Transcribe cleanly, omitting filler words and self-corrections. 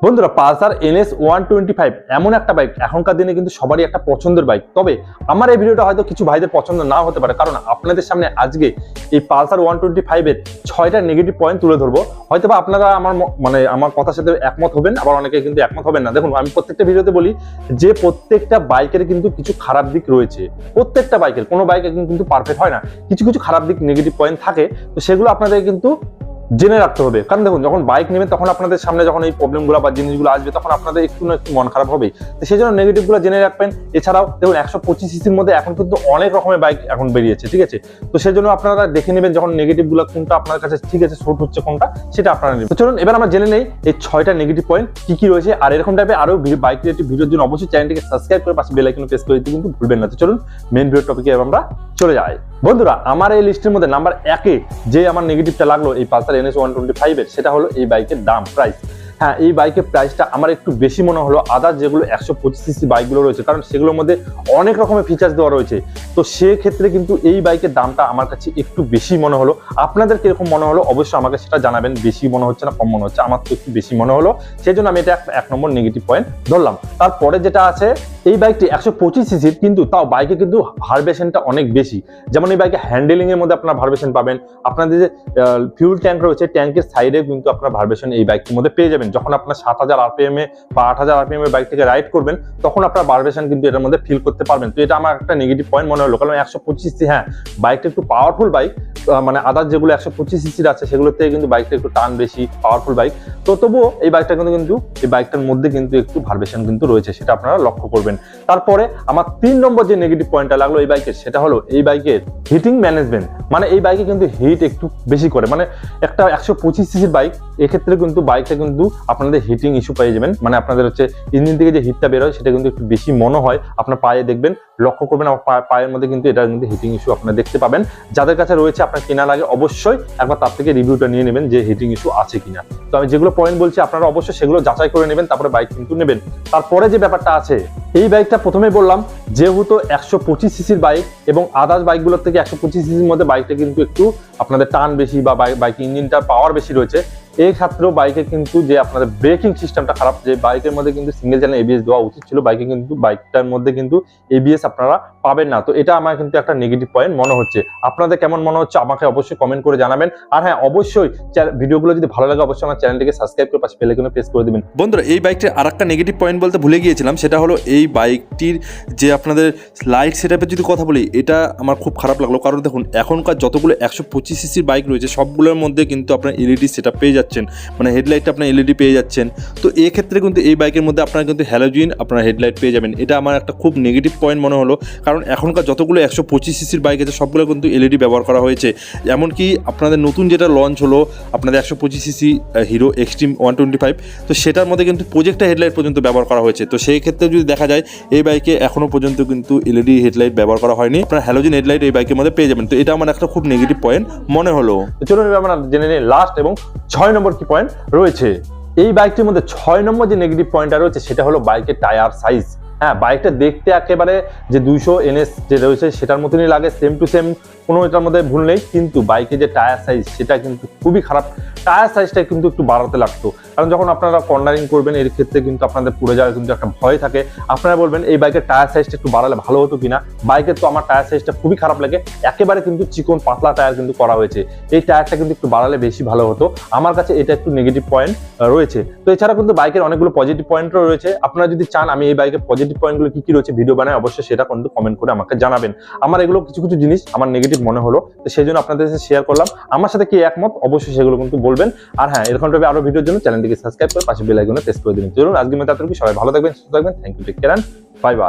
বন্ধুরা Pulsar NS 125 এমন একটা বাইক এখনকার দিনে কিন্তু সবারই একটা পছন্দের বাইক। তবে আমার এই ভিডিওটা হয়তো কিছু ভাইদের পছন্দ নাও হতে পারে, কারণ আপনাদের সামনে আজকে এই পালসার 125 এর 6টা নেগেটিভ পয়েন্ট তুলে ধরবো। হয়তো বা আপনারা আমার কথার সাথে একমত হবেন, আবার অনেকে কিন্তু একমত হবেন না। দেখুন, আমি প্রত্যেকটা ভিডিওতে বলি যে প্রত্যেকটা বাইকের কিন্তু কিছু খারাপ দিক রয়েছে। প্রত্যেকটা বাইকের, কোনো বাইক কিন্তু পারফেক্ট হয় না, কিছু কিছু খারাপ দিক নেগেটিভ পয়েন্ট থাকে। তো সেগুলো আপনাদের কিন্তু জেনে রাখতে হবে, কারণ দেখুন যখন বাইক নেবেন তখন আপনাদের সামনে যখন এই প্রবলেমগুলো বা জিনিসগুলো আসবে তখন আপনাদের একটু না একটু মন খারাপ হবে। তো সেই জন্য নেগেটিভগুলো জেনে রাখবেন। এছাড়াও দেখুন 125 সিসির মধ্যে এখন কিন্তু অনেক রকমের বাইক এখন বেরিয়েছে, ঠিক আছে? তো সেই জন্য আপনারা দেখে নেবেন যখন নেগেটিভগুলো কোনটা আপনার কাছে ঠিক আছে, শুট হচ্ছে কোনটা, সেটা আপনারা নেবেন। তো চলুন এবার আমরা জেনে নেই এই 6টা নেগেটিভ পয়েন্ট কি কি রয়েছে। আর এরকম টাইপের আরো বাইক রিলেটেড ভিডিওর জন্য অবশ্যই চ্যানেলটিকে সাবস্ক্রাইব করে পাশে বেল আইকন প্রেস করে দিতে কিন্তু ভুলবেন না। তো চলুন মেইন ভিডিও টপিকে আমরা চলে যাই। বন্ধুরা, আমার এই লিস্টের মধ্যে নাম্বার 1-এ যে আমার নেগেটিভটা লাগলো এই পালসার NS 125 এর, সেটা হলো এই বাইকের দাম, প্রাইস। হ্যাঁ, এই বাইকের প্রাইসটা আমার একটু বেশি মনে হলো আদার যেগুলো 125 সিসি বাইকগুলো রয়েছে, কারণ সেগুলোর মধ্যে অনেক রকমের ফিচার্স দেওয়া রয়েছে। তো সেক্ষেত্রে কিন্তু এই বাইকের দামটা আমার কাছে একটু বেশি মনে হলো। আপনাদের কিরকম মনে হলো অবশ্যই আমাকে সেটা জানাবেন। বেশি মনে হচ্ছে না কম মনে হচ্ছে? আমার তো একটু বেশি মনে হলো, সেই জন্য আমি এটা 1 নম্বর নেগেটিভ পয়েন্ট ধরলাম। তারপরে যেটা আছে, এই বাইকটি 125 সিসির, কিন্তু তাও বাইকে কিন্তু ভাইব্রেশনটা অনেক বেশি। যেমন এই বাইকে হ্যান্ডেলিং এর মধ্যে আপনার ভাইব্রেশন পাবেন। আপনাদের যে ফিউল ট্যাঙ্ক রয়েছে, ট্যাঙ্কের সাইডে কিন্তু আপনার ভাইব্রেশন এই বাইকটির মধ্যে পেয়ে যাবেন। যখন আপনার 7000 RPM এ বা 8000 RPM এর বাইক থেকে রাইড করবেন তখন আপনার ভাইব্রেশন কিন্তু এটার মধ্যে ফিল করতে পারবেন। তো এটা আমার একটা নেগেটিভ পয়েন্ট মনে হলো, কারণ 125 সিসি, হ্যাঁ বাইকটা একটু পাওয়ারফুল বাইক, মানে আদার যেগুলো 125 সিসির আছে সেগুলোর থেকে কিন্তু বাইকটা একটু টান বেশি, পাওয়ারফুল বাইক। তো তবুও এই বাইকটা কিন্তু এই বাইকটার মধ্যে কিন্তু একটু ভাইব্রেশন কিন্তু রয়েছে, সেটা আপনারা লক্ষ্য করবেন। তারপরে আমার 3 নম্বর যে নেগেটিভ পয়েন্টটা লাগলো এই বাইকের, সেটা হলো এই বাইকের হিটিং ম্যানেজমেন্ট। মানে এই বাইকে কিন্তু হিট একটু বেশি করে, মানে একটা 125 সিসির বাইক, এক্ষেত্রে কিন্তু বাইকটা কিন্তু আপনাদের হিটিং ইস্যু পেয়ে যাবেন। মানে আপনাদের হচ্ছে ইঞ্জিন থেকে যে হিটটা বেরোয় সেটা কিন্তু একটু বেশি মনে হয়। আপনার পায়ে দেখবেন, লক্ষ্য করবেন আমার পায়ের মধ্যে কিন্তু এটা কিন্তু হিটিং ইস্যু আপনারা দেখতে পাবেন। যাদের কাছে রয়েছে আপনার কেনার আগে অবশ্যই একবার তার থেকে রিভিউটা নিয়ে নেবেন যে হিটিং ইস্যু আছে কিনা। তো আমি যেগুলো পয়েন্ট বলছি আপনারা অবশ্যই সেগুলো যাচাই করে নেবেন, তারপরে বাইক কিন্তু নেবেন। তারপরে যে ব্যাপারটা আছে, এই বাইকটা প্রথমেই বললাম যেহেতু 125 সিসির বাইক এবং আদার্স বাইকগুলোর থেকে 125 সিসির মধ্যে বাইকটা কিন্তু একটু আপনাদের টান বেশি বা বাইক ইঞ্জিনটা পাওয়ার বেশি রয়েছে। এই ক্ষেত্রেও বাইকে কিন্তু যে আপনাদের ব্রেকিং সিস্টেমটা খারাপ, যে বাইকের মধ্যে কিন্তু সিঙ্গেল চ্যানেল ABS দেওয়া উচিত ছিল, বাইকে কিন্তু বাইকটার মধ্যে কিন্তু ABS আপনারা পাবেন না। তো এটা আমার কিন্তু একটা নেগেটিভ পয়েন্ট মনে হচ্ছে। আপনাদের কেমন মনে হচ্ছে আমাকে অবশ্যই কমেন্ট করে জানাবেন। আর হ্যাঁ, অবশ্যই ভিডিওগুলো যদি ভালো লাগে অবশ্যই আমার চ্যানেলটিকে সাবস্ক্রাইব করে পাশে বেল আইকনে প্রেস করে দিবেন। বন্ধুরা, এই বাইকটির আরেকটা নেগেটিভ পয়েন্ট বলতে ভুলে গিয়েছিলাম, সেটা হলো এই বাইকটির যে আপনাদের লাইট সেটআপের যদি কথা বলি, এটা আমার খুব খারাপ লাগলো। কারণ দেখুন এখনকার যতগুলো 125 সিসির বাইক রয়েছে সবগুলোর মধ্যে কিন্তু আপনার LED সেটআপ পেয়ে যাচ্ছেন, মানে হেডলাইটটা আপনার LED পেয়ে যাচ্ছেন। তো এক্ষেত্রে কিন্তু এই বাইকের মধ্যে আপনারা কিন্তু হ্যালোজিন আপনার হেডলাইট পেয়ে যাবেন। এটা আমার একটা খুব নেগেটিভ পয়েন্ট মনে হলো, কারণ এখনকার যতগুলো 125 সিসির বাইক আছে সবগুলো কিন্তু LED ব্যবহার করা হয়েছে। এমনকি আপনাদের নতুন যেটা লঞ্চ হলো আপনাদের 125 সিসি হিরো এক্সট্রিম 125, তো সেটার মধ্যে কিন্তু প্রজেক্টর হেডলাইট পর্যন্ত ব্যবহার করা হয়েছে। তো সেই ক্ষেত্রে যদি দেখা যায় এই বাইকে এখনো পর্যন্ত কিন্তু LED হেডলাইট ব্যবহার করা হয়নি, আপনার হ্যালোজিন হেডলাইট এই বাইকের মধ্যে পেয়ে যাবেন। তো এটা আমার একটা খুব নেগেটিভ পয়েন্ট মনে হলো। চলুন এবার আমরা জেনে নিই লাস্ট এবং 6 নম্বর কি পয়েন্ট রয়েছে। এই বাইকটির মধ্যে 6 নম্বর যে নেগেটিভ পয়েন্টটা রয়েছে সেটা হলো বাইকের টায়ার সাইজ। হ্যাঁ, বাইকটা দেখতে একেবারে যে 200 NS যে রয়েছে সেটার মতনই লাগে, সেম টু সেম, কোনো এটার মধ্যে ভুল নেই। কিন্তু বাইকের যে টায়ার সাইজ সেটা কিন্তু খুবই খারাপ। টায়ার সাইজটা কিন্তু একটু বাড়াতে লাগতো, কারণ যখন আপনারা কর্নারিং করবেন এর ক্ষেত্রে কিন্তু আপনাদের পুড়ে যাওয়ার কিন্তু একটা ভয় থাকে। আপনারা বলবেন এই বাইকের টায়ার সাইজটা একটু বাড়ালে ভালো হতো কিনা। বাইকের তো আমার টায়ার সাইজটা খুবই খারাপ লাগে, একেবারে কিন্তু চিকন পাতলা টায়ার কিন্তু করা হয়েছে। এই টায়ারটা কিন্তু একটু বাড়ালে বেশি ভালো হতো। আমার কাছে এটা একটু নেগেটিভ পয়েন্ট রয়েছে। তো এছাড়া কিন্তু বাইকের অনেকগুলো পজিটিভ পয়েন্টও রয়েছে। আপনারা যদি চান আমি এই বাইকের পজিটিভ পয়েন্টগুলো কি কি রয়েছে ভিডিও বানাই, অবশ্যই সেটা কিন্তু কমেন্ট করে আমাকে জানাবেন। আমার এগুলো কিছু কিছু জিনিস আমার নেগেটিভ মনে হলো, তো সেই জন্য আপনাদের সাথে শেয়ার করলাম। আমার সাথে কি একমত অবশ্যই সেগুলো কিন্তু বলবেন। আর হ্যাঁ, এরকম টাইপের আরো ভিডিওর জন্য চ্যানেলটিকে সাবস্ক্রাইব করে পাশে বেল আইকনে প্রেস করে দিন। চলুন আজকের মতো এতটুকু, সবাই ভালো থাকবেন, সুস্থ থাকবেন। Thank you, take care, bye by.